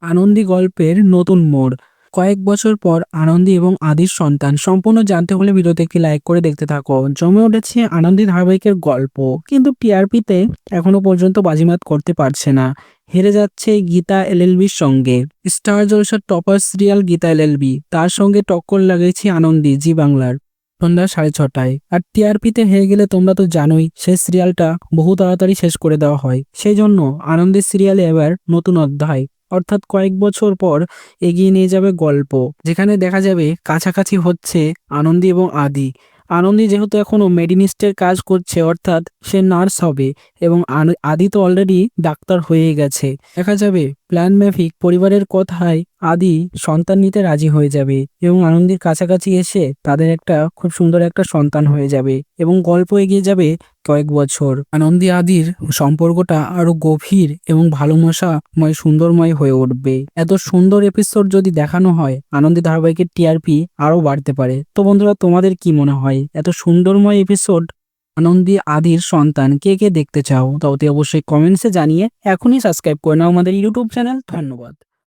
আনন্দী গল্পের নতুন মোড়। কয়েক বছর পর আনন্দী এবং আদির সন্তান। সম্পূর্ণ জানতে হলে ভিডিওতে একটি লাইক করে দেখতে থাকো। জমে উঠেছে আনন্দী ধারাবাহিকের গল্প, কিন্তু টিআরপিতে এখনো পর্যন্ত বাজিমাত করতে পারছে না। হেরে যাচ্ছে গীতা এলএলবির সঙ্গে। স্টার জলসার টপার সিরিয়াল গীতা এলএলবি, তার সঙ্গে টক্কর লাগিয়েছে আনন্দী জি বাংলার সন্ধ্যা 6:30টায়। আর টিআরপিতে হেরে গেলে তোমরা তো জানোই সেই সিরিয়ালটা বহু তাড়াতাড়ি শেষ করে দেওয়া হয়। সেই জন্য আনন্দের সিরিয়ালে এবার নতুন অধ্যায়, অর্থাৎ কয়েক বছর পর এগিয়ে নিয়ে যাবে গল্প, যেখানে দেখা যাবে কাছাকাছি হচ্ছে আনন্দী এবং আদি। আনন্দী যেহেতু এখনো মেডিনিস্টের কাজ করছে, অর্থাৎ সে নার্স হবে, এবং আদি তো অলরেডি ডাক্তার হয়ে গেছে। দেখা যাবে প্ল্যান মাফিক পরিবারের কথায় আদি সন্তান নিতে রাজি হয়ে যাবে এবং আনন্দীর কাছাকাছি এসে তাদের একটা খুব সুন্দর একটা সন্তান হয়ে যাবে এবং গল্প এগিয়ে যাবে কয়েক বছর। আনন্দী আদির সম্পর্কটা আরো গভীর এবং ভালোবাসাময় সুন্দরময় হয়ে উঠবে। এত সুন্দর এপিসোড যদি দেখানো হয়, আনন্দী ধারাবাহিকের টিআরপি আরো বাড়তে পারে। তো বন্ধুরা, তোমাদের কি মনে হয় এত সুন্দরময় এপিসোড আনন্দী আদির সন্তান কে কে দেখতে চাও? তা অতি অবশ্যই কমেন্টসে জানিয়ে এখনই সাবস্ক্রাইব করে নাও আমাদের ইউটিউব চ্যানেল। ধন্যবাদ।